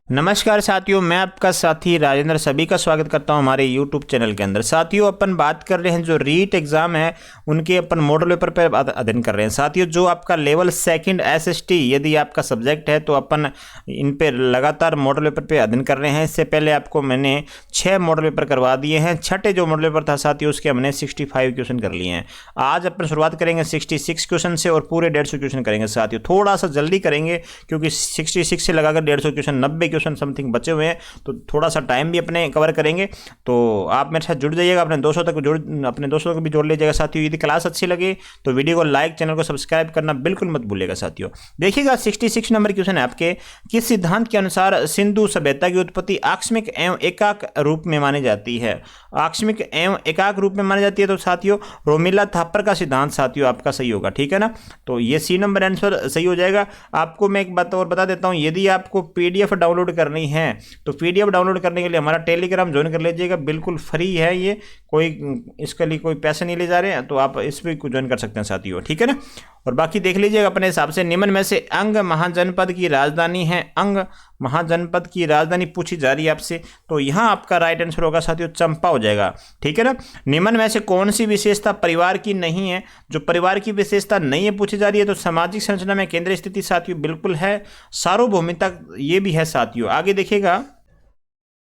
नमस्कार साथियों, मैं आपका साथी राजेंद्र सभी का स्वागत करता हूं हमारे YouTube चैनल के अंदर। साथियों, अपन बात कर रहे हैं जो रीट एग्जाम है उनके अपन मॉडल पेपर पर अध्ययन कर रहे हैं। साथियों, जो आपका लेवल सेकंड SST यदि आपका सब्जेक्ट है तो अपन इन पे लगातार मॉडल पेपर पे अध्ययन कर रहे हैं। इससे पहले आपको मैंने 6 मॉडल पेपर करवा दिए हैं। छठे जो मॉडल पेपर था साथियों उसके हमने 65 क्वेश्चन कर लिए हैं। आज अपन शुरुआत करेंगे 66 क्वेश्चन से और पूरे 150 क्वेश्चन करेंगे। साथियों, थोड़ा सा जल्दी करेंगे क्योंकि 66 से लगाकर 150 क्वेश्चन 90 क्वेश्चन समथिंग बचे हुए हैं, तो थोड़ा सा टाइम भी अपने कवर करेंगे। तो आप मेरे साथ जुड़ जाइएगा, अपने दोस्तों को भी जोड़ लीजिएगा। साथियों, यदि क्लास अच्छी लगे तो वीडियो को लाइक, चैनल को सब्सक्राइब करना बिल्कुल मत भूलिएगा। साथियों देखिएगा, 66 नंबर क्वेश्चन है आपके। किस सिद्धांत के अनुसार सिंधु सभ्यता की उत्पत्ति आकस्मिक एवं एकाक रूप में मानी जाती है? आकस्मिक एवं एकाक रूप में मानी जाती है तो साथियों रोमिला थापर का सिद्धांत साथियों आपका सही होगा। ठीक है ना, तो ये C नंबर आंसर सही हो जाएगा। आपको मैं एक बात और बता देता हूं, यदि आपको PDF डाउनलोड करनी है तो PDF डाउनलोड करने के लिए हमारा टेलीग्राम ज्वाइन कर लीजिएगा, बिल्कुल फ्री है ये, कोई इसके लिए कोई पैसे नहीं ले जा रहे हैं, तो आप इस पर ज्वाइन कर सकते हैं साथियों। ठीक है ना, और बाकी देख लीजिएगा अपने हिसाब से। निम्न में से अंग महाजनपद की राजधानी है? अंग महाजनपद की राजधानी पूछी जा रही है आपसे, तो यहां आपका राइट आंसर होगा साथियों चंपा हो जाएगा। ठीक है ना, निम्न में से कौन सी विशेषता परिवार की नहीं है? जो परिवार की विशेषता नहीं है पूछी जा रही है तो सामाजिक संरचना में केंद्रीय स्थिति साथियों बिल्कुल है। सार्वभौमिकता ये भी है साथियों। आगे देखिएगा,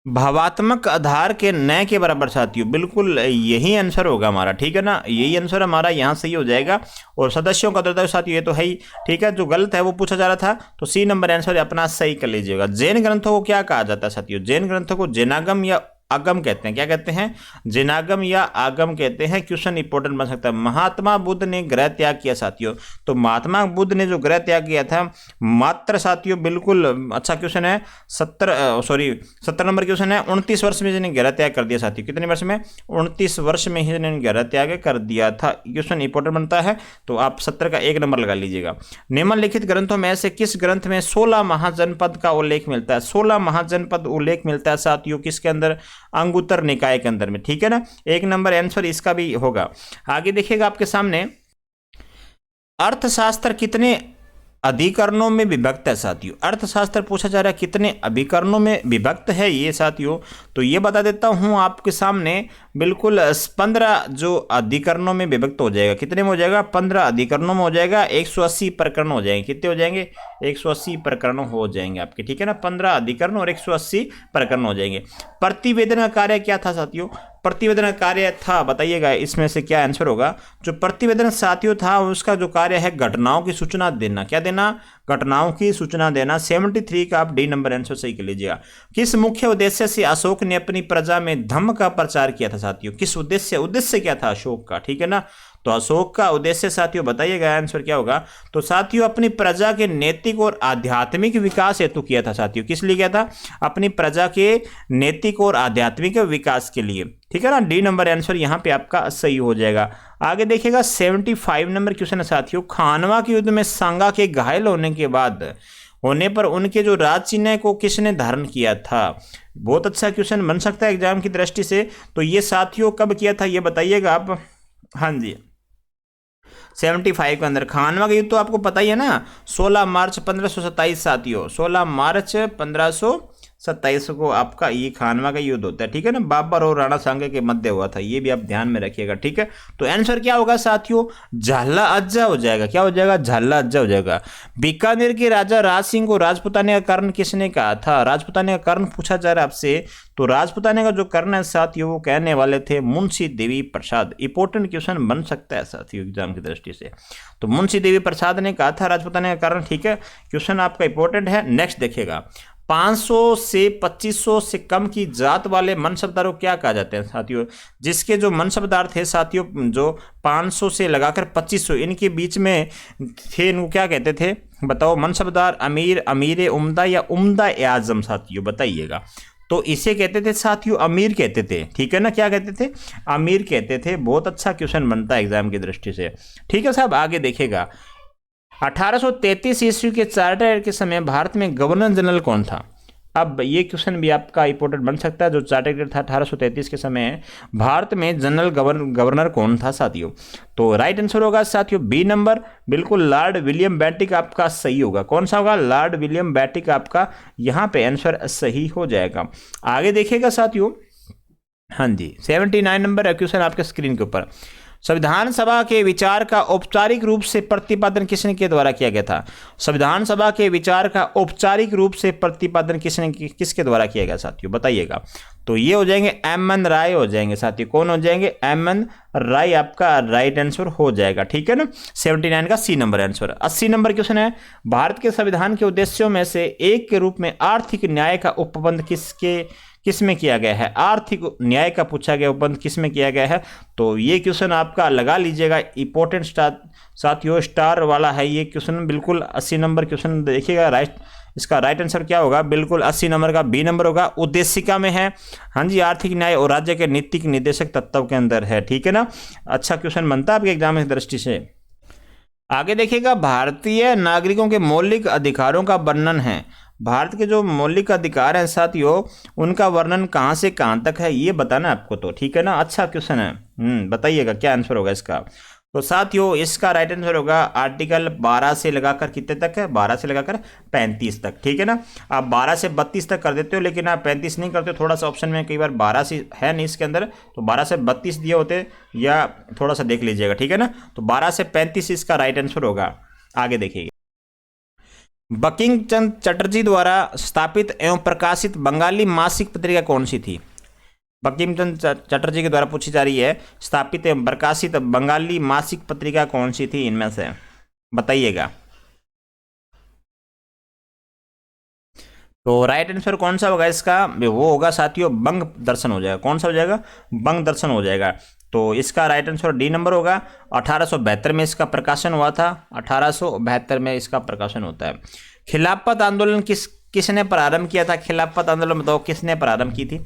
भावात्मक आधार के न के बराबर साथियों, बिल्कुल यही आंसर होगा हमारा। ठीक है ना, यही आंसर हमारा यहाँ सही हो जाएगा। और सदस्यों का उत्तरदायित्व साथियों ये तो है ही। ठीक है, जो गलत है वो पूछा जा रहा था, तो C नंबर आंसर अपना सही कर लीजिएगा। जैन ग्रंथों को क्या कहा जाता है साथियों? जैन ग्रंथों को जैनागम या आगम कहते हैं। क्या कहते हैं? जैनागम या आगम कहते हैं। क्वेश्चन इंपॉर्टेंट बन सकता है। महात्मा बुद्ध ने गृह त्याग किया साथियों, तो महात्मा बुद्ध ने जो गृह त्याग किया था मात्र साथियों, बिल्कुल अच्छा क्वेश्चन है। 70 नंबर क्वेश्चन है। 29 वर्ष में जिन्हें गृह त्याग कर दिया साथियों। कितने वर्ष में? 29 वर्ष में ही जिन्हें गृह त्याग कर दिया था। क्वेश्चन इंपॉर्टेंट बनता है, तो आप 70 का 1 नंबर लगा लीजिएगा। निम्नलिखित ग्रंथों में से किस ग्रंथ में 16 महाजनपद का उल्लेख मिलता है? 16 महाजनपद उल्लेख मिलता है साथियों किसके अंदर? अंगुत्तर निकाय के अंदर में। ठीक है ना, 1 नंबर आंसर इसका भी होगा। आगे देखिएगा आपके सामने, अर्थशास्त्र कितने अधिकरणों में विभक्त है साथियों? अर्थशास्त्र पूछा जा रहा है कितने अभिकरणों में विभक्त है ये साथियों, तो ये बता देता हूं आपके सामने। बिल्कुल 15 जो अधिकरणों में विभक्त हो जाएगा। कितने में हो जाएगा? 15 अधिकरणों में हो जाएगा। 180 प्रकरण हो जाएंगे। कितने हो जाएंगे? 180 प्रकरण हो जाएंगे आपके। ठीक है ना, 15 अधिकरण और 180 प्रकरण हो जाएंगे। प्रतिवेदन का कार्य क्या था साथियों? प्रतिवेदन का कार्य था, बताइएगा इसमें से क्या आंसर होगा। जो प्रतिवेदन साथियों था उसका जो कार्य है घटनाओं की सूचना देना। क्या देना? घटनाओं की सूचना देना। 73 का आप D नंबर आंसर सही कर लीजिएगा। किस मुख्य उद्देश्य से अशोक ने अपनी प्रजा में धम्म का प्रचार किया था साथियों? किस उद्देश्य क्या था अशोक का? ठीक है ना, तो अशोक का उद्देश्य साथियों बताइएगा आंसर क्या होगा। तो साथियों अपनी प्रजा के नैतिक और आध्यात्मिक विकास हेतु किया था साथियों। किस लिए किया था? अपनी प्रजा के नैतिक और आध्यात्मिक विकास के लिए। ठीक है ना, D नंबर आंसर यहाँ पे आपका सही हो जाएगा। आगे देखिएगा, 75 नंबर क्वेश्चन है साथियों। खानवा के युद्ध में सांगा के घायल होने पर उनके जो राज चिन्ह को किसने धारण किया था? बहुत अच्छा क्वेश्चन बन सकता है एग्जाम की दृष्टि से। तो ये साथियों कब किया था ये बताइएगा आप। हाँ जी, 75 के अंदर खानवा का युद्ध तो आपको पता ही है ना, 16 मार्च 1527 साथियों। 16 मार्च 1527 को आपका ये खानवा का युद्ध होता है। ठीक है ना, बाबर और राणा सांगे के मध्य हुआ था, ये भी आप ध्यान में रखिएगा। ठीक है, तो आंसर क्या होगा साथियों? झाला अज्जा हो जाएगा। क्या हो जाएगा? झाला अज्जा हो जाएगा। बीकानेर के राजा राज सिंह को राजपुताने का कारण किसने कहा था? राजपुताने का कारण पूछा जा रहा है आपसे, तो राजपुताने का जो कारण है साथियों वो कहने वाले थे मुंशी देवी प्रसाद। इंपॉर्टेंट क्वेश्चन बन सकता है साथियों एग्जाम की दृष्टि से, तो मुंशी देवी प्रसाद ने कहा था राजपुताने का कारण। ठीक है, क्वेश्चन आपका इंपॉर्टेंट है। नेक्स्ट देखिएगा, 500 से 2500 से कम की जात वाले मनसबदारों को क्या कहा जाते हैं साथियों? जिसके जो मनसबदार थे साथियों, जो 500 से लगाकर 2500 इनके बीच में थे, इनको क्या कहते थे बताओ? मनसबदार, अमीर, अमीर उम्दा या उम्दा ए आजम साथियों बताइएगा। तो इसे कहते थे साथियों अमीर कहते थे। ठीक है ना, क्या कहते थे? अमीर कहते थे। बहुत अच्छा क्वेश्चन बनता है एग्जाम की दृष्टि से। ठीक है साहब, आगे देखेगा, 1833 ईस्वी के चार्टर के समय भारत में गवर्नर जनरल कौन था? अब ये क्वेश्चन भी आपका इंपॉर्टेंट बन सकता है। जो चार्टर था 1833 के समय भारत में जनरल गवर्नर कौन था साथियों? तो राइट आंसर होगा साथियों बी नंबर, बिल्कुल लॉर्ड विलियम बेंटिक आपका सही होगा। कौन सा होगा? लॉर्ड विलियम बेंटिक आपका यहाँ पे आंसर सही हो जाएगा। आगे देखिएगा साथियों, हाँ जी 79 नंबर क्वेश्चन आपके स्क्रीन के ऊपर, संविधान सभा के विचार का औपचारिक रूप से प्रतिपादन किसने के द्वारा किया गया था? संविधान सभा के विचार का औपचारिक रूप से प्रतिपादन किसके द्वारा किया गया साथियों, बताइएगा। तो ये हो जाएंगे एम.एन. राय हो जाएंगे साथियों। कौन हो जाएंगे? एम.एन. राय आपका राइट आंसर हो जाएगा, ठीक है ना। 79 का C number answer. 80 number question है, भारत के संविधान के उद्देश्यों में से एक के रूप में आर्थिक न्याय का उपबंध किसमें किया गया है? आर्थिक न्याय का पूछा गया, उपबंध किसमें किया गया है? तो ये क्वेश्चन आपका लगा लीजिएगा, इंपॉर्टेंट साथियों स्टार वाला है ये क्वेश्चन, बिल्कुल 80 नंबर क्वेश्चन देखिएगा। इसका राइट आंसर क्या होगा? बिल्कुल 80 नंबर का बी नंबर होगा। उद्देशिका में है, हाँ जी, आर्थिक न्याय और राज्य के नीतिक निर्देशक तत्व के अंदर है, ठीक है ना। अच्छा क्वेश्चन बनता है आपके एग्जाम की दृष्टि से। आगे देखिएगा, भारतीय नागरिकों के मौलिक अधिकारों का वर्णन है। भारत के जो मौलिक अधिकार हैं साथियों, उनका वर्णन कहाँ से कहाँ तक है ये बताना आपको, तो ठीक है ना। अच्छा क्वेश्चन है, बताइएगा क्या आंसर होगा इसका। तो साथियों इसका राइट आंसर होगा आर्टिकल 12 से लगाकर कितने तक है? 12 से लगाकर 35 तक, ठीक है ना। आप 12 से 32 तक कर देते हो, लेकिन आप 35 नहीं करते हो। थोड़ा सा ऑप्शन में कई बार 12 से है नहीं इसके अंदर, तो 12 से 32 दिए होते, या थोड़ा सा देख लीजिएगा, ठीक है ना। तो 12 से 35 इसका राइट आंसर होगा। आगे देखिए, बंकिम चंद्र चटर्जी द्वारा स्थापित एवं प्रकाशित बंगाली मासिक पत्रिका कौन सी थी? बंकिम चंद्र चटर्जी के द्वारा पूछी जा रही है, स्थापित एवं प्रकाशित बंगाली मासिक पत्रिका कौन सी थी इनमें से, बताइएगा। तो राइट आंसर कौन सा होगा इसका? वो होगा साथियों बंग दर्शन हो जाएगा। कौन सा हो जाएगा? बंग दर्शन हो जाएगा। तो इसका राइट आंसर डी नंबर होगा। 1872 में इसका प्रकाशन हुआ था। 1872 में इसका प्रकाशन होता है। खिलाफत आंदोलन किसने प्रारंभ किया था? खिलाफत आंदोलन बताओ किसने प्रारंभ की थी?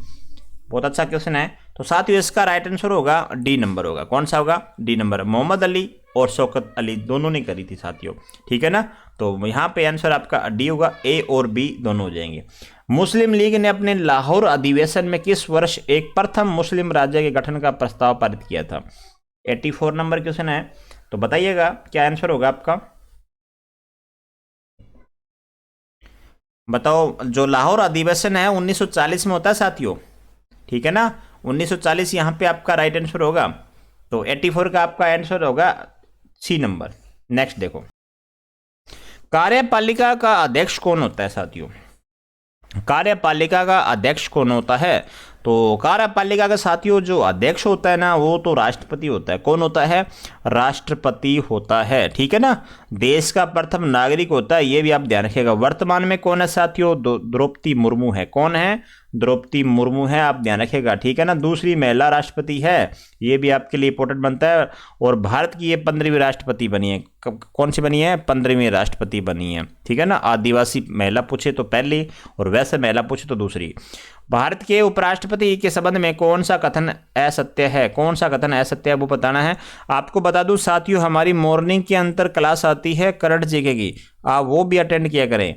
बहुत अच्छा क्वेश्चन है। तो साथियों इसका राइट आंसर होगा डी नंबर होगा। कौन सा होगा? D number. मोहम्मद अली और शौकत अली दोनों ने करी थी साथियों, ठीक है ना। तो यहाँ पे आंसर आपका डी होगा, ए और बी दोनों हो जाएंगे। मुस्लिम लीग ने अपने लाहौर अधिवेशन में किस वर्ष एक प्रथम मुस्लिम राज्य के गठन का प्रस्ताव पारित किया था? 84 नंबर क्वेश्चन है, तो बताइएगा क्या आंसर होगा आपका। बताओ, जो लाहौर अधिवेशन है 1940 में होता है साथियों, ठीक है ना। 1940 यहाँ पे आपका राइट आंसर होगा। तो 84 का आपका आंसर होगा सी नंबर। नेक्स्ट देखो, कार्यपालिका का अध्यक्ष कौन होता है साथियों? कार्यपालिका का अध्यक्ष कौन होता है? तो कार्यपालिका का साथियों जो अध्यक्ष होता है ना, वो तो राष्ट्रपति होता है। कौन होता है? राष्ट्रपति होता है, ठीक है ना। देश का प्रथम नागरिक होता है, ये भी आप ध्यान रखिएगा। वर्तमान में कौन है साथियों? द्रौपदी मुर्मू है। कौन है? द्रौपदी मुर्मू है, आप ध्यान रखिएगा, ठीक है ना। दूसरी महिला राष्ट्रपति है, ये भी आपके लिए इंपॉर्टेंट बनता है। और भारत की ये 15वीं राष्ट्रपति बनी है। कौन सी बनी है? 15वीं राष्ट्रपति बनी है, ठीक है ना। आदिवासी महिला पूछे तो पहली, और वैसे महिला पूछे तो दूसरी। भारत के उपराष्ट्रपति के संबंध में कौन सा कथन असत्य है? कौन सा कथन असत्य है वो बताना है आपको। बता दूं साथियों, हमारी मॉर्निंग के अंतर क्लास आती है करंट जीके की, आप वो भी अटेंड किया करें।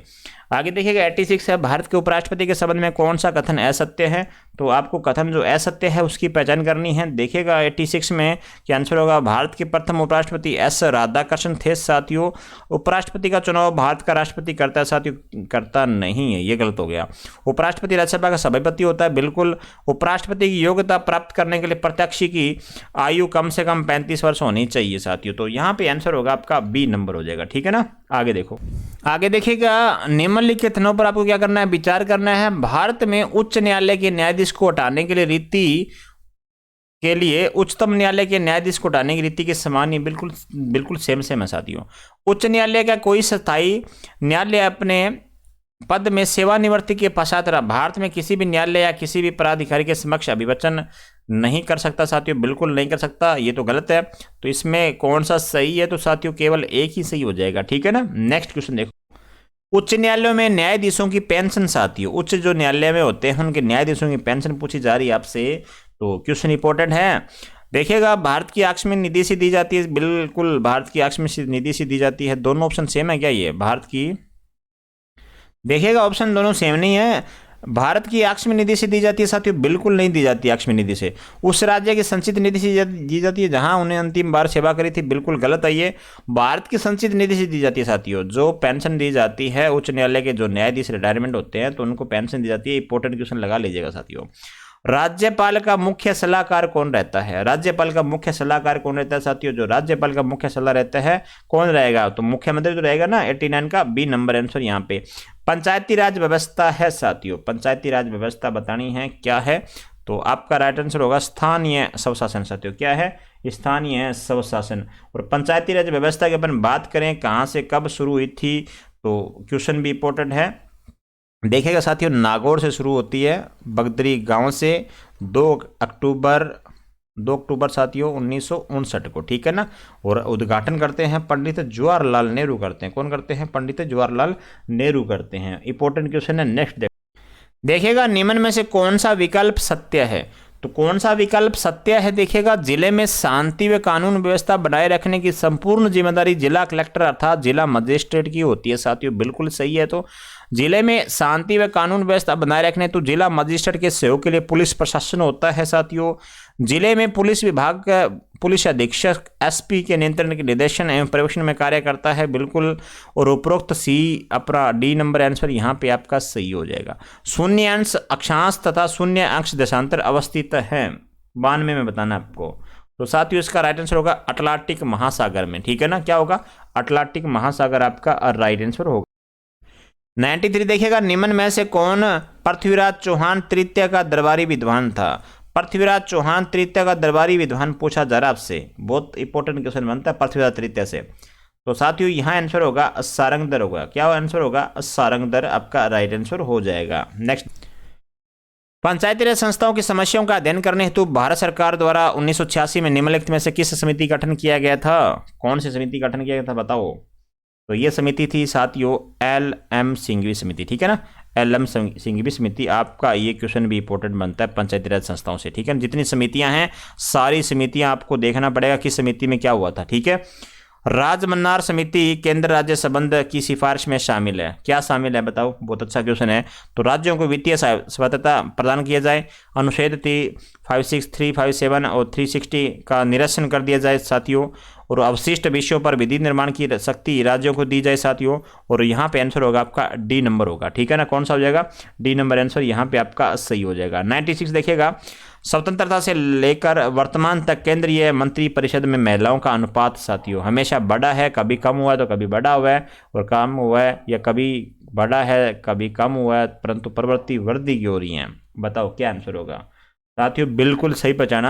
आगे देखिएगा 86 है, भारत के उपराष्ट्रपति के संबंध में कौन सा कथन असत्य है? तो आपको कथन जो असत्य है उसकी पहचान करनी है। देखिएगा 86 में क्या आंसर होगा। भारत के प्रथम उपराष्ट्रपति एस राधाकृष्णन थे साथियों। उपराष्ट्रपति का चुनाव भारत का राष्ट्रपति करता है साथियों? करता नहीं है, ये गलत हो गया। उपराष्ट्रपति राज्यसभा का सभापति होता है, बिल्कुल। उपराष्ट्रपति की योग्यता प्राप्त करने के लिए प्रत्याशी की आयु कम से कम 35 वर्ष होनी चाहिए साथियों। तो यहाँ पे आंसर होगा आपका बी नंबर हो जाएगा, ठीक है ना। आगे देखो, आगे देखिएगा निम्नलिखित कथनों पर आपको क्या करना है? विचार करना है। भारत में उच्च न्यायालय के न्यायाधीश को हटाने के लिए रीति के लिए उच्चतम न्यायालय के न्यायाधीश को हटाने की रीति के समान ही बिल्कुल सेम है साथियों। उच्च न्यायालय का कोई स्थायी न्यायालय अपने पद में सेवानिवृत्ति के पश्चात भारत में किसी भी न्यायालय या किसी भी प्राधिकारी के समक्ष अभिवचन नहीं कर सकता साथियों, बिल्कुल नहीं कर सकता, ये तो गलत है। तो इसमें कौन सा सही है? तो साथियों केवल एक ही सही हो जाएगा, ठीक है ना। नेक्स्ट क्वेश्चन देखो, उच्च न्यायालयों में न्यायाधीशों की पेंशन साथियों, उच्च जो न्यायालय में होते हैं उनके न्यायाधीशों की पेंशन पूछी जा रही है आपसे। तो क्वेश्चन इंपॉर्टेंट है। देखिएगा भारत की आकस्मिक निधि से दी जाती है, बिल्कुल भारत की आकस्मिक निधि से दी जाती है। दोनों ऑप्शन सेम है क्या? ये भारत की, देखिएगा ऑप्शन दोनों सेम नहीं है। भारत की आकस्मिक निधि से दी जाती है साथियों? बिल्कुल नहीं दी जाती आकस्मिक निधि से। उस राज्य की संचित निधि से दी जाती है जहां उन्हें अंतिम बार सेवा करी थी। बिल्कुल गलत है ये। भारत की संचित निधि से दी जाती है साथियों। जो पेंशन दी जाती है उच्च न्यायालय के जो न्यायाधीश रिटायरमेंट होते हैं तो उनको पेंशन दी जाती है। इंपॉर्टेंट क्वेश्चन लगा लीजिएगा साथियों। राज्यपाल का मुख्य सलाहकार कौन रहता है? राज्यपाल का मुख्य सलाहकार कौन रहता है साथियों? जो राज्यपाल का मुख्य सलाह रहता है कौन रहेगा? तो मुख्यमंत्री तो रहेगा ना। 89 का बी नंबर आंसर यहाँ पे। पंचायती राज व्यवस्था है साथियों। पंचायती राज व्यवस्था बतानी है क्या है? तो आपका राइट आंसर होगा स्थानीय स्वशासन साथियों। क्या है? स्थानीय स्वशासन। और पंचायती राज व्यवस्था की अपन बात करें कहाँ से कब शुरू हुई थी, तो क्वेश्चन भी इंपॉर्टेंट है। देखिएगा साथियों, नागौर से शुरू होती है, बगदरी गांव से। 2 अक्टूबर साथियों 1959 को, ठीक है ना। और उद्घाटन करते हैं पंडित जवाहरलाल नेहरू करते हैं। कौन करते हैं? पंडित जवाहरलाल नेहरू करते हैं। इंपॉर्टेंट क्वेश्चन है। नेक्स्ट देखिएगा, निम्न में से कौन सा विकल्प सत्य है? तो कौन सा विकल्प सत्य है? देखिएगा, जिले में शांति व कानून व्यवस्था बनाए रखने की संपूर्ण जिम्मेदारी जिला कलेक्टर अर्थात जिला मजिस्ट्रेट की होती है साथियों। बिल्कुल सही है। तो जिले में शांति व कानून व्यवस्था बनाए रखने तो जिला मजिस्ट्रेट के सहयोग के लिए पुलिस प्रशासन होता है साथियों। जिले में पुलिस विभाग का पुलिस अधीक्षक एसपी के नियंत्रण के निर्देशन एवं पर्यवेक्षण में कार्य करता है। बिल्कुल। और उपरोक्त सी अपना डी नंबर आंसर यहाँ पे आपका सही हो जाएगा। शून्य अंश अक्षांश तथा शून्य अंश देशांतर अवस्थित है 92 में बताना आपको। तो साथियों इसका राइट आंसर होगा अटलांटिक महासागर में, ठीक है ना। क्या होगा? अटलांटिक महासागर आपका राइट आंसर होगा। 93 देखिएगा, निम्न में से कौन पृथ्वीराज चौहान तृतीय का दरबारी विद्वान था? पृथ्वीराज चौहान तृतीय का दरबारी विद्वान पूछा जा रहा आपसे, बहुत इंपॉर्टेंट क्वेश्चन बनता है पृथ्वीराज तृतीय से। तो साथियों यहाँ आंसर होगा सारंगधर होगा। क्या आंसर होगा? सारंगधर आपका राइट आंसर हो जाएगा। नेक्स्ट, पंचायती राज संस्थाओं की समस्याओं का अध्ययन करने हेतु भारत सरकार द्वारा 1986 में निम्नलिखित में से किस समिति का गठन किया गया था? कौन सी समिति का गठन किया गया था बताओ? तो ये समिति थी साथियों LM सिंघवी समिति, ठीक है ना। LM सिंघवी समिति। आपका ये क्वेश्चन भी इंपॉर्टेंट बनता है पंचायती राज संस्थाओं से, ठीक है। जितनी समितियां हैं सारी समितियां आपको देखना पड़ेगा किस समिति में क्या हुआ था, ठीक है। राजमन्नार समिति केंद्र राज्य संबंध की सिफारिश में शामिल है। क्या शामिल है बताओ? बहुत अच्छा क्वेश्चन है। तो राज्यों को वित्तीय स्वायत्तता प्रदान किया जाए, अनुच्छेद 356, 357 और 360 का निरसन कर दिया जाए साथियों, और अवशिष्ट विषयों पर विधि निर्माण की शक्ति राज्यों को दी जाए साथियों। और यहाँ पे आंसर होगा आपका डी नंबर होगा, ठीक है ना। कौन सा हो जाएगा? डी नंबर आंसर यहाँ पे आपका सही हो जाएगा। 96 देखिएगा, स्वतंत्रता से लेकर वर्तमान तक केंद्रीय मंत्री परिषद में महिलाओं का अनुपात साथियों हमेशा बढ़ा है, कभी कम हुआ है तो कभी बढ़ा हुआ है, और कम हुआ है या कभी बढ़ा है कभी कम हुआ है, परंतु प्रवृत्ति वृद्धि की हो रही है। बताओ क्या आंसर होगा साथियों? बिल्कुल सही पहचाना।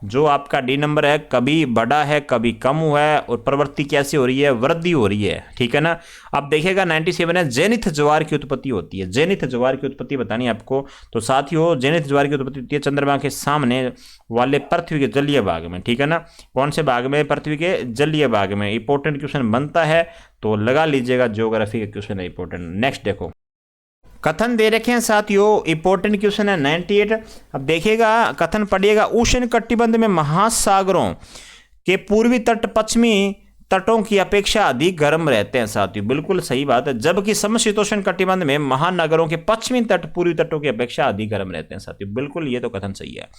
जो आपका डी नंबर है, कभी बढ़ा है कभी कम हुआ है, और प्रवृत्ति कैसी हो रही है? वृद्धि हो रही है, ठीक है ना। अब देखिएगा 97 है, जेनिथ ज्वार की उत्पत्ति होती है। जेनिथ ज्वार की उत्पत्ति बतानी है आपको। तो साथियों जेनिथ ज्वार की उत्पत्ति होती है चंद्रमा के सामने वाले पृथ्वी के जलीय भाग में, ठीक है ना। कौन से भाग में? पृथ्वी के जलीय भाग में। इंपॉर्टेंट क्वेश्चन बनता है तो लगा लीजिएगा, ज्योग्राफी का क्वेश्चन है इंपॉर्टेंट। नेक्स्ट देखो, कथन दे रखे हैं साथियों, इंपॉर्टेंट क्वेश्चन है 98। अब देखिएगा कथन पढ़िएगा, उष्ण कटिबंध में महासागरों के पूर्वी तट पश्चिमी तटों की अपेक्षा अधिक गर्म रहते हैं साथियों। बिल्कुल सही बात है। जबकि समशीतोष्ण कटिबंध में महानगरों के पश्चिमी तट पूर्वी तटों की अपेक्षा अधिक गर्म रहते हैं साथियों। बिल्कुल ये तो कथन सही है।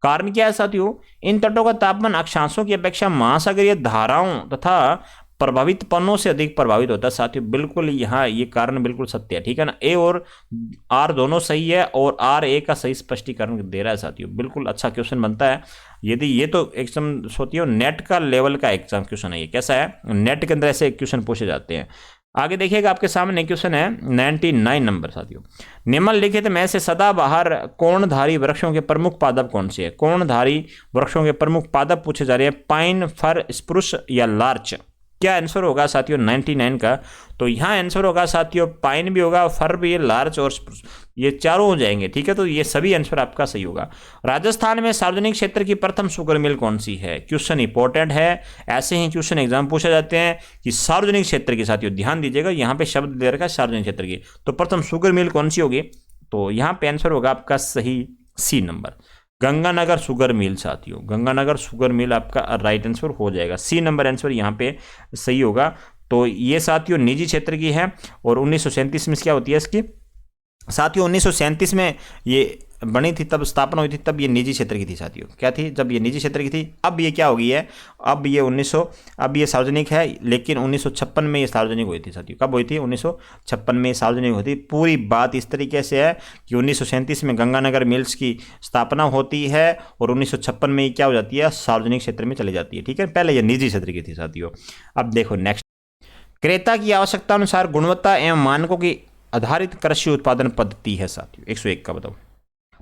कारण क्या है साथियों? इन तटों का तापमान अक्षांशों की अपेक्षा महासागरीय धाराओं तथा प्रभावित पन्नों से अधिक प्रभावित होता है साथियों। बिल्कुल यहाँ ये कारण बिल्कुल सत्य है, ठीक है ना। ए और आर दोनों सही है, और आर ए का सही स्पष्टीकरण दे रहा है साथियों। बिल्कुल अच्छा क्वेश्चन बनता है। यदि ये तो एग्जाम सोचिए नेट का लेवल का एग्जाम क्वेश्चन है ये। कैसा है? नेट के अंदर ऐसे क्वेश्चन पूछे जाते हैं। आगे देखिएगा, आपके सामने क्वेश्चन है 99 नंबर साथियों। निम्नलिखित में से सदाबहार कोणधारी वृक्षों के प्रमुख पादप कौन से है? कोणधारी वृक्षों के प्रमुख पादप पूछे जा रहे हैं, पाइन, फर, स्प्रूस या लार्च। क्या आंसर होगा साथियों 99 का? तो यहाँ आंसर होगा साथियों पाइन भी होगा, फर भी, लार्च और ये चारों हो जाएंगे, ठीक है। तो ये सभी आंसर आपका सही होगा। राजस्थान में सार्वजनिक क्षेत्र की प्रथम शुगर मिल कौन सी है? क्वेश्चन इंपॉर्टेंट है। ऐसे ही क्वेश्चन एग्जाम पूछे जाते हैं कि सार्वजनिक क्षेत्र की, साथियों ध्यान दीजिएगा यहाँ पे शब्द दे रखा है सार्वजनिक क्षेत्र की। तो प्रथम शुगर मिल कौन सी होगी? तो यहाँ पे आंसर होगा आपका सही C number, Ganganagar sugar mill साथियों। गंगानगर शुगर मिल आपका राइट आंसर हो जाएगा। सी नंबर आंसर यहाँ पे सही होगा। तो ये साथियों निजी क्षेत्र की है, और 1937 में क्या होती है इसकी साथियों 1937 में ये बनी थी, तब स्थापना हुई थी, तब ये निजी क्षेत्र की थी साथियों। क्या थी? जब ये निजी क्षेत्र की थी। अब ये क्या हो गई है? अब ये 1900, अब ये सार्वजनिक है, लेकिन 1956 में ये सार्वजनिक हुई थी साथियों। कब हुई थी? 1956 में ये सार्वजनिक हुई थी। पूरी बात इस तरीके से है कि 1937 में गंगानगर मिल्स की स्थापना होती है और 1956 में ये क्या हो जाती है? सार्वजनिक क्षेत्र में चली जाती है। ठीक है, पहले ये निजी क्षेत्र की थी साथियों। अब देखो नेक्स्ट, क्रेता की आवश्यकता अनुसार गुणवत्ता एवं मानकों की आधारित कृषि उत्पादन पद्धति है साथियों। 101 का बताओ।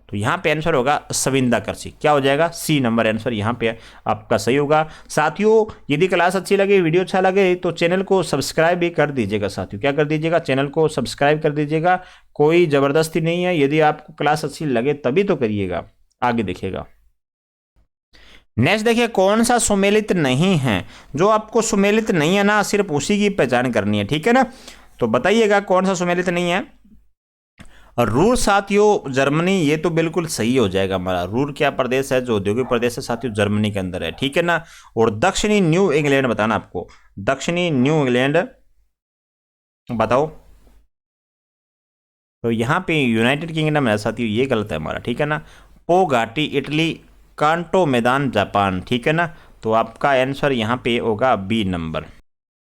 तो यहाँ पे आंसर होगा संविदा कृषि। क्या हो जाएगा? सी नंबर आंसर यहाँ पे आपका सही होगा। साथियों यदि क्लास अच्छी लगे, वीडियो अच्छा लगे तो चैनल को सब्सक्राइब भी कर दीजिएगा साथियों। क्या कर दीजिएगा? चैनल को सब्सक्राइब कर दीजिएगा। कोई जबरदस्ती नहीं है, यदि आपको क्लास अच्छी लगे तभी तो करिएगा, आगे देखिएगा। नेक्स्ट देखिए, कौन सा सुमेलित नहीं है? जो आपको सुमेलित नहीं है ना, सिर्फ उसी की पहचान करनी है। ठीक है ना, तो बताइएगा कौन सा सुमेलित नहीं है। रूर साथियों जर्मनी, ये तो बिल्कुल सही हो जाएगा हमारा। रूर क्या प्रदेश है? जो औद्योगिक प्रदेश है साथियों, जर्मनी के अंदर है। ठीक है ना। और दक्षिणी न्यू इंग्लैंड बताना आपको, दक्षिणी न्यू इंग्लैंड बताओ। तो यहाँ पे यूनाइटेड किंगडम है साथियों, ये गलत है हमारा। ठीक है ना। पो घाटी इटली, कांटो मैदान जापान। ठीक है ना, तो आपका आंसर यहाँ पे होगा बी नंबर।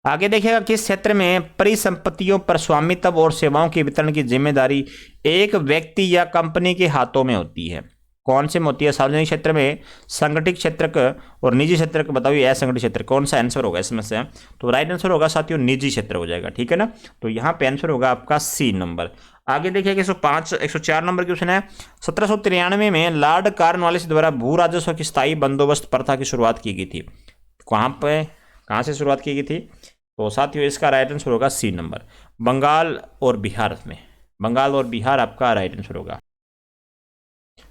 आगे देखिएगा, किस क्षेत्र में परिसंपत्तियों पर स्वामित्व और सेवाओं के वितरण की जिम्मेदारी एक व्यक्ति या कंपनी के हाथों में होती है? कौन से में होती है? सार्वजनिक क्षेत्र में, संगठित क्षेत्र और निजी क्षेत्र का बताइए। असंगठित क्षेत्र कौन सा आंसर होगा इसमें से? तो राइट आंसर होगा साथियों निजी क्षेत्र हो जाएगा। ठीक है ना, तो यहाँ पे आंसर होगा आपका सी नंबर। आगे देखिए 104 नंबर क्वेश्चन है। 1793 में लॉर्ड कॉर्नवालिस द्वारा भू राजस्व की स्थायी बंदोबस्त प्रथा की शुरुआत की गई थी। कहाँ से शुरुआत की गई थी? तो साथियों इसका राइट आंसर होगा सी नंबर, बंगाल और बिहार में। बंगाल और बिहार आपका राइट आंसर होगा।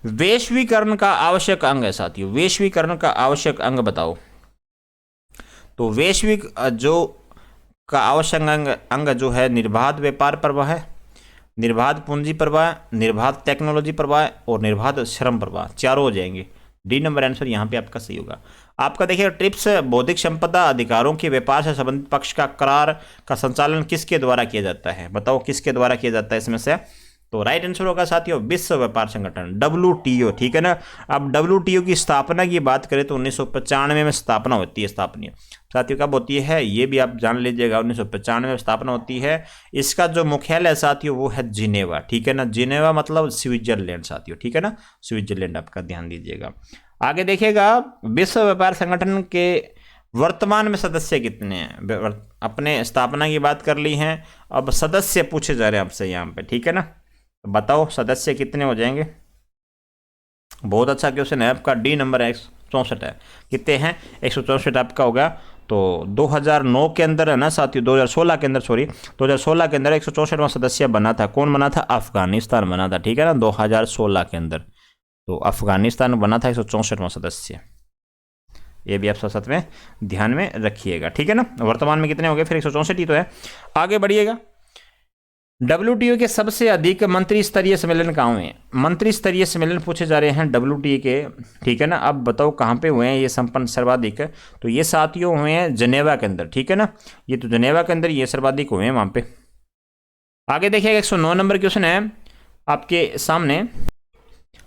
वैश्वीकरण का आवश्यक अंग है साथियों, वैश्वीकरण का आवश्यक अंग बताओ। तो वैश्विक जो का आवश्यक अंग जो है, निर्बाध व्यापार प्रवाह है, निर्बाध पूंजी प्रवाह, निर्बाध टेक्नोलॉजी प्रवाह और निर्बाध श्रम प्रवाह, चारों हो जाएंगे। डी नंबर आंसर यहाँ पे आपका सही होगा। आपका देखिए ट्रिप्स बौद्धिक संपदा अधिकारों के व्यापार से संबंधित पक्ष का करार का संचालन किसके द्वारा किया जाता है? बताओ किसके द्वारा किया जाता है इसमें से? तो राइट आंसर होगा साथियों विश्व व्यापार संगठन, WTO। ठीक है ना। अब WTO की स्थापना की बात करें तो 1995 में स्थापना होती है। स्थापना साथियों कब होती है ये भी आप जान लीजिएगा, 1995 में स्थापना होती है। इसका जो मुख्यालय है साथियों वो है जिनेवा। ठीक है ना, जिनेवा मतलब स्विट्जरलैंड साथियों। ठीक है ना, स्विट्जरलैंड आपका ध्यान दीजिएगा। आगे देखिएगा, विश्व व्यापार संगठन के वर्तमान में सदस्य कितने हैं? अपने स्थापना की बात कर ली है, अब सदस्य पूछे जा रहे हैं आपसे यहाँ पे। ठीक है ना, तो बताओ सदस्य कितने हो जाएंगे? बहुत अच्छा क्वेश्चन है आपका। डी नंबर 164 है। कितने हैं? 164 आपका होगा। तो 2009 के अंदर है ना साथियों, 2016 के अंदर, सॉरी 2016 के अंदर 164वां सदस्य बना था। कौन बना था? अफगानिस्तान बना था। ठीक है ना, 2016 के अंदर तो अफगानिस्तान बना था 164वां सदस्य। ये भी आप साथ में ध्यान में रखिएगा। ठीक है ना, वर्तमान में कितने हो गए? फिर 164 ही तो है। आगे बढ़िएगा, WTO के सबसे अधिक मंत्री स्तरीय सम्मेलन कहाँ हुए हैं? मंत्री स्तरीय सम्मेलन पूछे जा रहे हैं WTO के। ठीक है ना, अब बताओ कहाँ पे हुए हैं ये संपन्न सर्वाधिक? तो ये साथियों हुए हैं जनेवा के अंदर। ठीक है ना, ये तो जनेवा के अंदर ये सर्वाधिक हुए हैं वहाँ पे। आगे देखिएगा 109 नंबर क्वेश्चन है आपके सामने।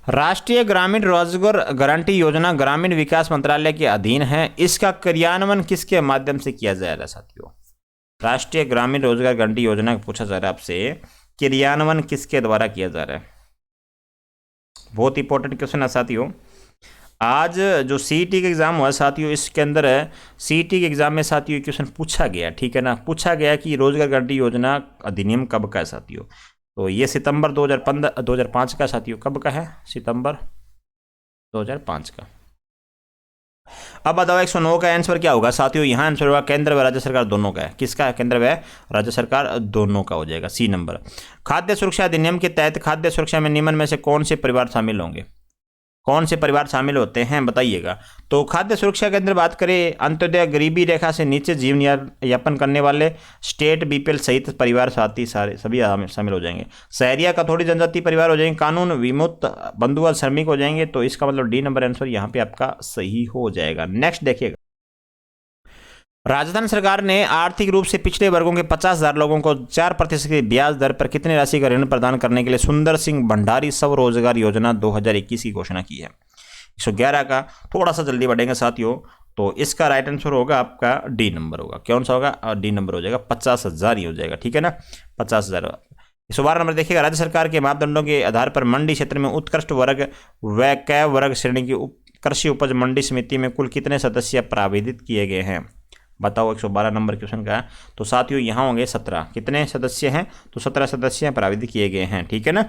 राष्ट्रीय ग्रामीण रोजगार गारंटी योजना ग्रामीण विकास मंत्रालय के अधीन है। इसका क्रियान्वयन किसके माध्यम से किया जा रहा है साथियों? राष्ट्रीय ग्रामीण रोजगार गारंटी योजना पूछा जा रहा है आपसे, क्रियान्वयन किसके द्वारा किया जा रहा है? बहुत इंपॉर्टेंट क्वेश्चन है साथियों। आज जो CET का एग्जाम हुआ साथियों, इसके अंदर CET के एग्जाम में साथियों क्वेश्चन पूछा गया। ठीक है ना, पूछा गया कि रोजगार गारंटी योजना अधिनियम कब का है साथियों? तो ये सितंबर 2005 का साथियों। कब का है? सितंबर 2005 का। अब बताओ 109 का आंसर क्या होगा साथियों? यहाँ आंसर होगा केंद्र व राज्य सरकार दोनों का है। किसका? केंद्र व राज्य सरकार दोनों का हो जाएगा, सी नंबर। खाद्य सुरक्षा अधिनियम के तहत खाद्य सुरक्षा में निम्न में से कौन से परिवार शामिल होंगे? कौन से परिवार शामिल होते हैं बताइएगा। तो खाद्य सुरक्षा के अंदर बात करें, अंत्योदय गरीबी रेखा से नीचे जीवन यापन करने वाले, स्टेट BPL सहित परिवार साथी सारे सभी शामिल हो जाएंगे। शहरिया कथोड़ी जनजाति परिवार हो जाएंगे, कानून विमुक्त बंधुआ श्रमिक हो जाएंगे। तो इसका मतलब डी नंबर आंसर यहाँ पे आपका सही हो जाएगा। नेक्स्ट देखिएगा, राजस्थान सरकार ने आर्थिक रूप से पिछड़े वर्गों के 50,000 लोगों को 4% की ब्याज दर पर कितनी राशि का ऋण प्रदान करने के लिए सुंदर सिंह भंडारी स्वरोजगार योजना 2021 की घोषणा की है। 111 का थोड़ा सा जल्दी बढ़ेंगे साथियों, तो इसका राइट आंसर होगा आपका डी नंबर होगा। कौन सा होगा? डी नंबर हो जाएगा, 50,000 ही हो जाएगा, ठीक है ना, 50,000। 112 नंबर देखिएगा, राज्य सरकार के मापदंडों के आधार पर मंडी क्षेत्र में उत्कृष्ट वर्ग व कै वर्ग श्रेणी की कृषि उपज मंडी समिति में कुल कितने सदस्य प्राविधित किए गए हैं? बताओ, 112 नंबर क्वेश्चन का। तो साथियों यहाँ होंगे 17। कितने सदस्य हैं? तो 17 सदस्य प्राविधित किए गए हैं, ठीक है ना।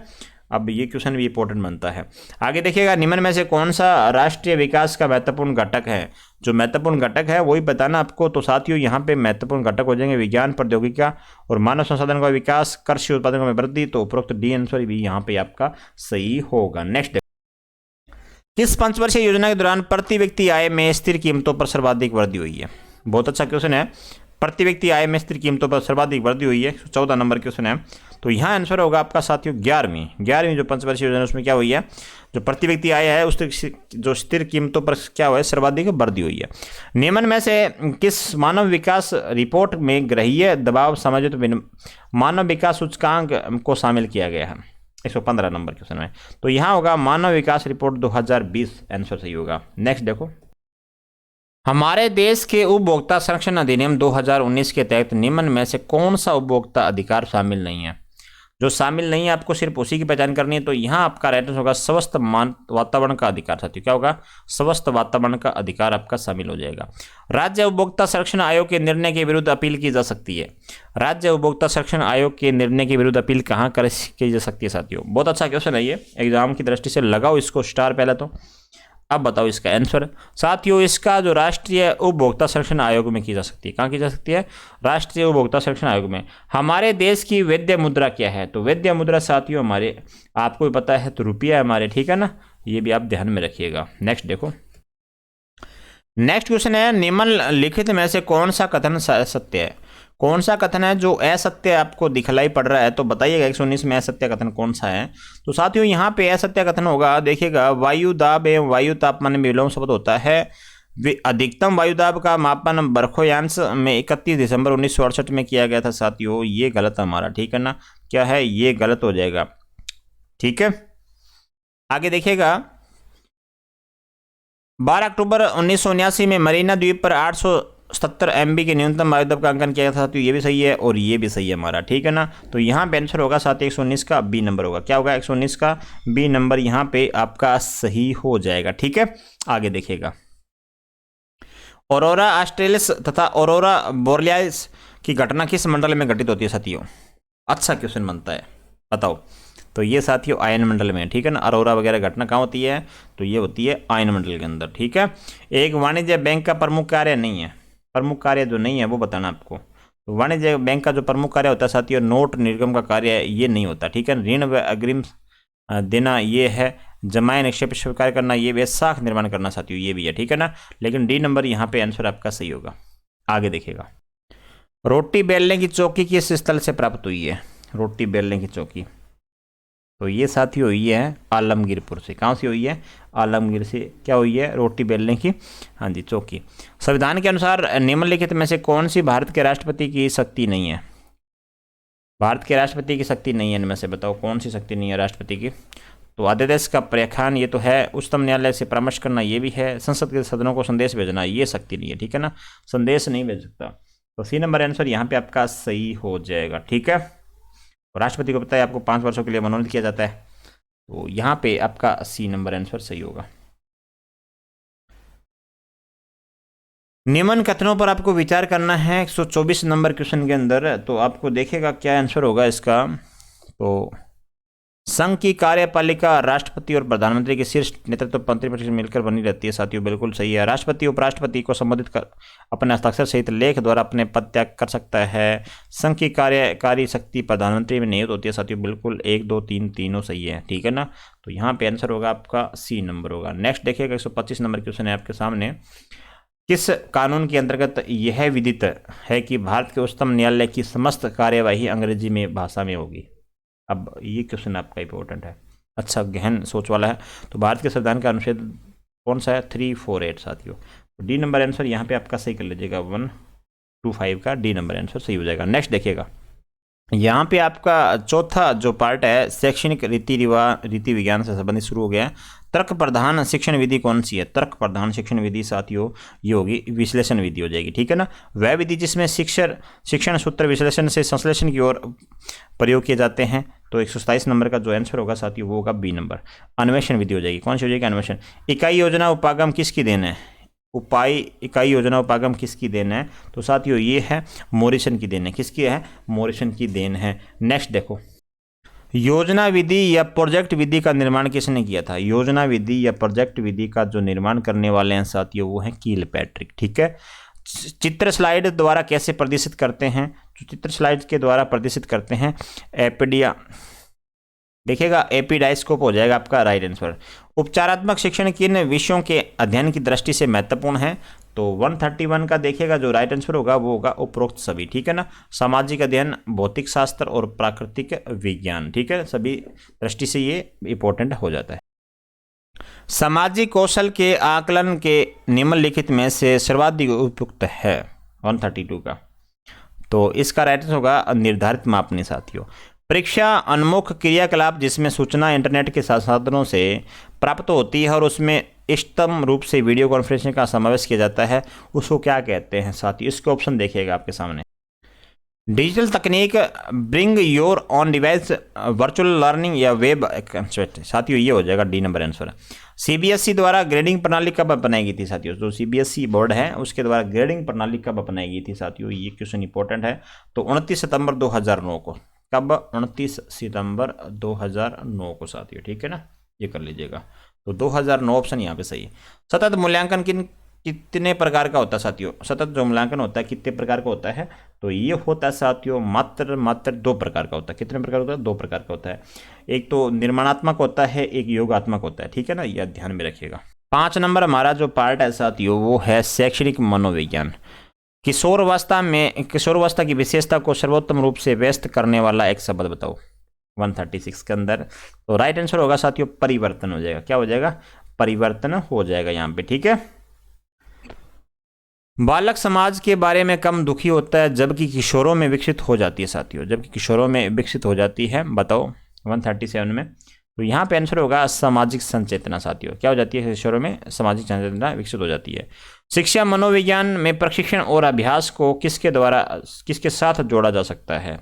अब ये क्वेश्चन भी इंपॉर्टेंट बनता है। आगे देखिएगा, निम्न में से कौन सा राष्ट्रीय विकास का महत्वपूर्ण घटक है? जो महत्वपूर्ण घटक है वही बताना आपको। तो साथियों यहाँ पे महत्वपूर्ण घटक हो जाएंगे विज्ञान प्रौद्योगिकी का और मानव संसाधन का विकास, कृषि उत्पादन में वृद्धि। तो उपरोक्त डी आंसर भी यहाँ पे आपका सही होगा। नेक्स्ट, किस पंचवर्षीय योजना के दौरान प्रति व्यक्ति आय में स्थिर कीमतों पर सर्वाधिक वृद्धि हुई है? बहुत अच्छा क्वेश्चन है। प्रति व्यक्ति आय में स्थिर कीमतों पर सर्वाधिक वृद्धि हुई है, 14 नंबर क्वेश्चन है। तो यहाँ आंसर होगा आपका साथियों 11वीं जो पंचवर्षीय योजना उसमें क्या हुई है, जो प्रति व्यक्ति आय है उस जो स्थिर कीमतों पर क्या हुआ है, सर्वाधिक वृद्धि हुई है। निम्न में से किस मानव विकास रिपोर्ट में ग्रहीय दबाव समायोजित मानव विकास सूचकांक को शामिल किया गया है? 115 नंबर क्वेश्चन में। तो यहाँ होगा मानव विकास रिपोर्ट 2020, आंसर सही होगा। नेक्स्ट देखो, हमारे देश के उपभोक्ता संरक्षण अधिनियम 2019 के तहत निम्न में से कौन सा उपभोक्ता अधिकार शामिल नहीं है? जो शामिल नहीं है आपको सिर्फ उसी की पहचान करनी है। तो यहाँ आपका राइट आंसर होगा स्वस्थ वातावरण का अधिकार। साथियों क्या होगा? स्वस्थ वातावरण का अधिकार आपका शामिल हो जाएगा। राज्य उपभोक्ता संरक्षण आयोग के निर्णय के विरुद्ध अपील की जा सकती है। राज्य उपभोक्ता संरक्षण आयोग के निर्णय के विरुद्ध अपील कहाँ की जा सकती है? साथियों बहुत अच्छा क्वेश्चन है ये, एग्जाम की दृष्टि से लगाओ इसको स्टार पहले तो। अब बताओ इसका आंसर। साथियों इसका जो राष्ट्रीय उपभोक्ता संरक्षण आयोग में की जा सकती है। कहाँ की जा सकती है? राष्ट्रीय उपभोक्ता संरक्षण आयोग में। हमारे देश की वैद्य मुद्रा क्या है? तो वैद्य मुद्रा साथियों हमारे आपको भी पता है, तो रुपया है हमारे, ठीक है ना, ये भी आप ध्यान में रखिएगा। नेक्स्ट देखो, नेक्स्ट क्वेश्चन है, निम्नलिखित में से कौन सा कथन सत्य है? कौन सा कथन है जो असत्य आपको दिखलाई पड़ रहा है? तो बताइएगा 119 में असत्य कथन कौन सा है? तो साथियों यहाँ पे असत्य कथन होगा, देखिएगा वायु दाब एवं वायु तापमान में विलोम शब्द होता है। अधिकतम वायु दाब का मापन बरखोयांश में 31 दिसंबर 1968 में किया गया था। साथियों ये गलत है हमारा, ठीक है ना, क्या है ये गलत हो जाएगा, ठीक है। आगे देखिएगा, 12 अक्टूबर 1979 में मरीना द्वीप पर 870 MB के न्यूनतम वायुदाब का अंकन किया गया था। तो ये भी सही है और ये भी सही है हमारा, ठीक है ना। तो यहाँ पे आंसर होगा साथ 119 का बी नंबर होगा। क्या होगा? 119 का बी नंबर यहाँ पे आपका सही हो जाएगा, ठीक है। आगे देखिएगा, ऑरोरा ऑस्ट्रेलिस तथा ऑरोरा बोरियलिस की घटना किस मंडल में घटित होती है? साथियों अच्छा क्वेश्चन बनता है, बताओ। तो ये साथियों आयन मंडल में, ठीक है ना। अरोरा वगैरह घटना कहाँ होती है? तो ये होती है आयन मंडल के अंदर, ठीक है। एक वाणिज्य बैंक का प्रमुख कार्य नहीं है, प्रमुख कार्य जो नहीं है वो बताना आपको। तो वाणिज्य बैंक का जो प्रमुख कार्य होता है साथियों, नोट निर्गम का कार्य ये नहीं होता, ठीक है। ऋण व अग्रिम देना ये है, जमाए निक्षेप स्वीकार करना ये भी है, साख निर्माण करना साथियों ये भी है, ठीक है ना। लेकिन डी नंबर यहाँ पे आंसर आपका सही होगा। आगे देखिएगा, रोटी बेलने की चौकी किस स्थल से प्राप्त हुई है? रोटी बेलने की चौकी, तो ये साथी हुई है आलमगीरपुर से। कहाँ से हुई है? आलमगीर से क्या हुई है? रोटी बेलने की, हाँ जी, चौकी। संविधान के अनुसार निम्नलिखित में से कौन सी भारत के राष्ट्रपति की शक्ति नहीं है? भारत के राष्ट्रपति की शक्ति नहीं है इनमें से, बताओ कौन सी शक्ति नहीं है राष्ट्रपति की? तो अध्यादेश का प्रख्यान ये तो है, उच्चतम न्यायालय से परामर्श करना ये भी है, संसद के सदनों को संदेश भेजना ये शक्ति नहीं है, ठीक है ना, संदेश नहीं भेज सकता। तो सी नंबर आंसर यहाँ पे आपका सही हो जाएगा, ठीक है। राष्ट्रपति को पता है आपको 5 वर्षों के लिए मनोनीत किया जाता है, तो यहाँ पे आपका सी नंबर आंसर सही होगा। निम्न कथनों पर आपको विचार करना है 124 नंबर क्वेश्चन के अंदर। तो आपको देखेगा क्या आंसर होगा इसका। तो संघ की कार्यपालिका राष्ट्रपति और प्रधानमंत्री के शीर्ष नेतृत्व मंत्रिमंडल से मिलकर बनी रहती है। साथियों बिल्कुल सही है। राष्ट्रपति उपराष्ट्रपति को संबोधित कर अपने हस्ताक्षर सहित लेख द्वारा अपने पद त्याग कर सकता है। संघ की कार्यकारी शक्ति प्रधानमंत्री में नियुक्त होती है। साथियों बिल्कुल 1 2 3 तीनों सही है, ठीक है ना। तो यहाँ पे आंसर होगा आपका सी नंबर होगा। नेक्स्ट देखिएगा 125 नंबर क्वेश्चन है आपके सामने। किस कानून के अंतर्गत यह विदित है कि भारत के उच्चतम न्यायालय की समस्त कार्यवाही अंग्रेजी में भाषा में होगी? अब ये क्वेश्चन आपका इंपॉर्टेंट है, अच्छा गहन सोच वाला है। तो भारत के संविधान का अनुच्छेद कौन सा है? 348 साथियों। तो डी नंबर आंसर यहाँ पे आपका सही कर लीजिएगा 1 25 का डी नंबर आंसर सही हो जाएगा। नेक्स्ट देखिएगा, यहाँ पे आपका चौथा जो पार्ट है शैक्षणिक रीति विज्ञान से संबंधित शुरू हो गया। तर्क प्रधान शिक्षण विधि कौन सी है? तर्क प्रधान शिक्षण विधि साथियों ये होगी विश्लेषण विधि हो जाएगी, ठीक है ना। वह विधि जिसमें शिक्षण सूत्र विश्लेषण से संश्लेषण की ओर प्रयोग किए जाते हैं। तो 127 नंबर का जो आंसर होगा साथियों वो होगा बी नंबर, अन्वेषण विधि हो जाएगी। कौन सी हो जाएगी? अन्वेषण। इकाई योजना उपागम किसकी देन है? इकाई योजना उपागम किसकी देन है? तो साथियों ये है मॉरिसन की देन है। किसकी है? मॉरिसन की देन है। नेक्स्ट देखो, योजना विधि या प्रोजेक्ट विधि का निर्माण किसने किया था? योजना विधि या प्रोजेक्ट विधि का जो निर्माण करने वाले हैं साथियों वो है किलपैट्रिक, ठीक है। चित्र स्लाइड द्वारा कैसे प्रदर्शित करते हैं? जो चित्र स्लाइड के द्वारा प्रदर्शित करते हैं एपिडिया, देखिएगा एपिडाइस्कोप हो जाएगा आपका राइट आंसर। उपचारात्मक शिक्षण किन विषयों के अध्ययन की दृष्टि से महत्वपूर्ण है? तो 131 का देखिएगा जो राइट आंसर होगा वो होगा उपरोक्त सभी, ठीक है ना। सामाजिक अध्ययन, भौतिक शास्त्र और प्राकृतिक विज्ञान, ठीक है, सभी दृष्टि से ये इंपॉर्टेंट हो जाता है। सामाजिक कौशल के आकलन के निम्नलिखित में से सर्वाधिक उपयुक्त है 132 का, तो इसका राइट आंसर होगा निर्धारित मापने साथियों। परीक्षा उन्मुख क्रियाकलाप जिसमें सूचना इंटरनेट के साधनों से प्राप्त होती है और उसमें इष्टतम रूप से वीडियो कॉन्फ्रेंसिंग का समावेश किया जाता है उसको क्या कहते हैं साथियों? इसके ऑप्शन देखिएगा आपके सामने। डिजिटल तकनीक, bring your on device, virtual learning या वेब साथियों ये हो जाएगा डी नंबर आंसर। सीबीएसई द्वारा ग्रेडिंग प्रणाली कब बनाई गई थी साथियों? जो सीबीएसई बोर्ड है उसके द्वारा ग्रेडिंग प्रणाली कब बनाई गई थी साथियों? ये क्वेश्चन इंपॉर्टेंट है। तो 29 सितंबर 2009 को। कब? 29 सितंबर 2009 को साथियों, ठीक है ना, ये कर लीजिएगा। तो 2009 ऑप्शन यहाँ पे सही है। सतत मूल्यांकन कितने प्रकार का होता है साथियों? सतत जो मूल्यांकन होता है कितने प्रकार का होता है? तो ये होता है साथियों मात्र 2 प्रकार का होता है। कितने प्रकार होता है? 2 प्रकार का होता है। एक तो निर्माणात्मक होता है, एक योगात्मक होता है, ठीक है ना, यह ध्यान में रखिएगा। 5 नंबर हमारा जो पार्ट है साथियों वो है शैक्षणिक मनोविज्ञान। किशोरावस्था की विशेषता को सर्वोत्तम रूप से व्यक्त करने वाला एक शब्द बताओ 136 के अंदर। तो राइट आंसर होगा साथियों परिवर्तन हो जाएगा। क्या हो जाएगा? परिवर्तन हो जाएगा यहाँ पे, ठीक है। बालक समाज के बारे में कम दुखी होता है जबकि किशोरों में विकसित हो जाती है साथियों, जबकि किशोरों में विकसित हो जाती है, बताओ 137 में। तो यहाँ पे आंसर होगा सामाजिक संचेतना साथियों। क्या हो जाती है? किशोरों में सामाजिक संचेतना विकसित हो जाती है। शिक्षा मनोविज्ञान में प्रशिक्षण और अभ्यास को किसके साथ जोड़ा जा सकता है?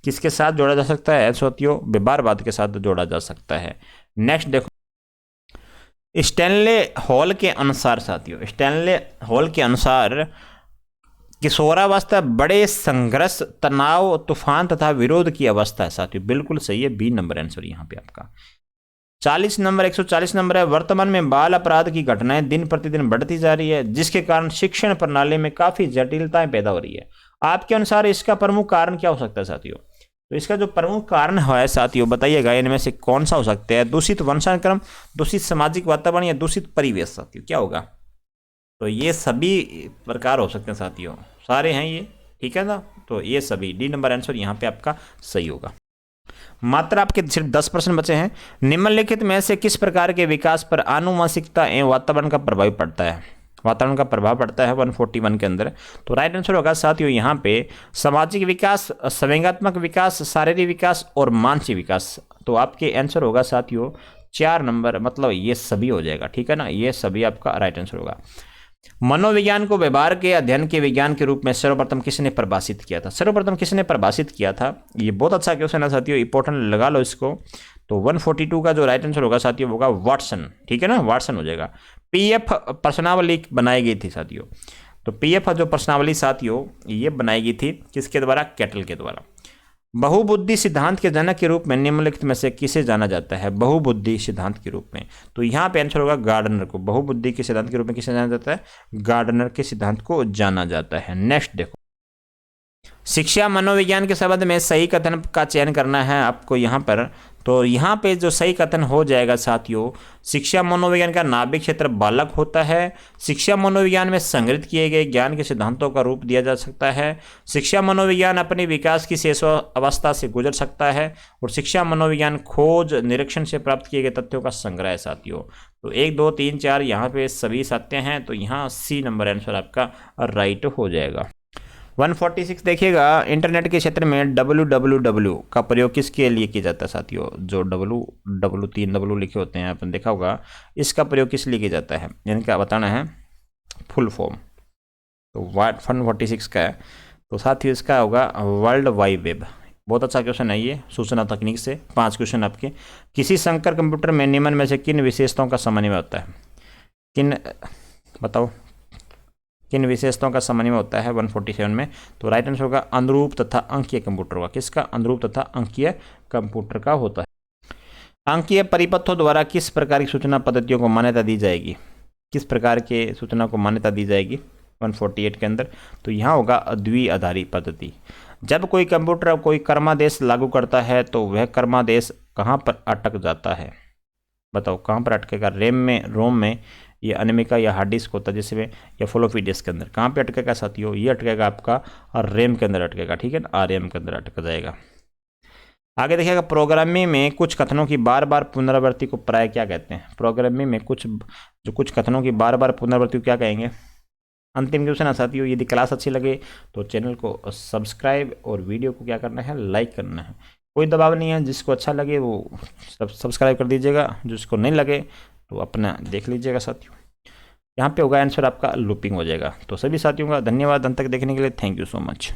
किसके साथ जोड़ा जा सकता है साथियों? व्यवहारवाद के साथ जोड़ा जा सकता है। नेक्स्ट देखो, स्टैनले हॉल के अनुसार साथियों, स्टैनले हॉल के अनुसार किशोरावस्था बड़े संघर्ष, तनाव, तूफान तथा विरोध की अवस्था है साथियों। बिल्कुल सही है, बी नंबर आंसर यहाँ पे आपका। 140 नंबर है, वर्तमान में बाल अपराध की घटनाएं दिन प्रतिदिन बढ़ती जा रही है जिसके कारण शिक्षण प्रणाली में काफी जटिलताएं पैदा हो रही है। आपके अनुसार इसका प्रमुख कारण क्या हो सकता है साथियों? तो इसका जो प्रमुख कारण है साथियों बताइएगा इनमें से कौन सा हो सकता है? दूषित वंशानुक्रम, दूषित सामाजिक वातावरण या दूषित परिवेश साथियों, क्या होगा? तो ये सभी प्रकार हो सकते हैं साथियों, सारे हैं ये, ठीक है ना। तो ये सभी डी नंबर आंसर यहाँ पे आपका सही होगा। मात्र आपके सिर्फ 10 प्रश्न बचे हैं। निम्नलिखित में से किस प्रकार के विकास पर आनुवंशिकता एवं वातावरण का प्रभाव पड़ता है? वातावरण का प्रभाव पड़ता है 141 के अंदर। तो राइट आंसर होगा साथियों यहाँ पे सामाजिक विकास, संवेगात्मक विकास, शारीरिक विकास और मानसिक विकास। तो आपके आंसर होगा साथियों 4 नंबर, मतलब ये सभी हो जाएगा, ठीक है ना, ये सभी आपका राइट आंसर होगा। मनोविज्ञान को व्यवहार के अध्ययन के विज्ञान के रूप में सर्वप्रथम किसने परिभाषित किया था? सर्वप्रथम किसने परिभाषित किया था? ये बहुत अच्छा क्वेश्चन है साथियों, इंपॉर्टेंट लगा लो इसको। तो 142 का जो राइट आंसर होगा साथियों होगा वाटसन, ठीक है ना, वाटसन हो जाएगा। पीएफ प्रश्नावली बनाई गई थी साथियों। तो पीएफ जो प्रश्नावली साथियों ये बनाई गई थी किसके द्वारा? कैटल के द्वारा। बहुबुद्धि सिद्धांत के जनक के रूप में निम्नलिखित में से किसे जाना जाता है? बहुबुद्धि सिद्धांत के रूप में। तो यहाँ पे आंसर होगा गार्डनर को। बहुबुद्धि के सिद्धांत के रूप में किसे जाना जाता है? गार्डनर के सिद्धांत को जाना जाता है। नेक्स्ट देखो, शिक्षा मनोविज्ञान के संबंध में सही कथन का चयन करना है आपको यहाँ पर। तो यहाँ पे जो सही कथन हो जाएगा साथियों, शिक्षा मनोविज्ञान का नाभिक क्षेत्र बालक होता है। शिक्षा मनोविज्ञान में संग्रहित किए गए ज्ञान के सिद्धांतों का रूप दिया जा सकता है। शिक्षा मनोविज्ञान अपने विकास की शेष अवस्था से गुजर सकता है। और शिक्षा मनोविज्ञान खोज निरीक्षण से प्राप्त किए गए तथ्यों का संग्रह है साथियों। तो 1 2 3 4 यहाँ पे सभी सत्य हैं। तो यहाँ सी नंबर आंसर आपका राइट हो जाएगा। 146 देखिएगा, इंटरनेट के क्षेत्र में www का प्रयोग किसके लिए किया जाता है साथियों? जो तीन डब्ल्यू लिखे होते हैं आपने देखा होगा, इसका प्रयोग किस लिए किया जाता है, इनका बताना है फुल फॉर्म। तो 146 का है, तो साथियों इसका होगा वर्ल्ड वाइड वेब। बहुत अच्छा क्वेश्चन है ये, सूचना तकनीक से 5 क्वेश्चन आपके। किसी संकर कंप्यूटर में निम्न में से किन विशेषताओं का समन्वय होता है? बताओ किन विशेषताओं का समन्वय होता है 147 में? तो राइट आंसर होगा अनुरूप तथा अंकीय कंप्यूटर का। किसका? अनुरूप तथा अंकीय कंप्यूटर का होता है। अंकीय परिपथों द्वारा किस प्रकार की सूचना पद्धतियों को मान्यता दी जाएगी? किस प्रकार के सूचना को मान्यता दी जाएगी 148 के अंदर? तो यहाँ होगा द्विआधारी पद्धति। जब कोई कंप्यूटर कोई क्रमादेश लागू करता है तो वह क्रमादेश कहाँ पर अटक जाता है? बताओ कहाँ पर अटकेगा? रैम में, रोम में, ये अनिमिका या हार्ड डिस्क होता है जिसमें, या फ्लॉपी डिस्क के अंदर। कहाँ पे अटकेगा साथियों? ये अटकेगा आपका और रैम के अंदर अटकेगा, ठीक है ना, आरएम के अंदर अटक जाएगा। आगे देखिएगा, प्रोग्रामिंग में कुछ कथनों की बार बार पुनरावृत्ति को प्राय क्या कहते हैं? प्रोग्रामिंग में कुछ कथनों की बार बार पुनरावृत्ति को क्या कहेंगे? अंतिम क्वेश्चन है साथियों। यदि क्लास अच्छी लगे तो चैनल को सब्सक्राइब और वीडियो को क्या करना है? लाइक करना है। कोई दबाव नहीं है, जिसको अच्छा लगे वो सब्सक्राइब कर दीजिएगा, जिसको नहीं लगे तो अपना देख लीजिएगा साथियों। यहाँ पे होगा आंसर आपका लूपिंग हो जाएगा। तो सभी साथियों का धन्यवाद अंत तक देखने के लिए। Thank you so much.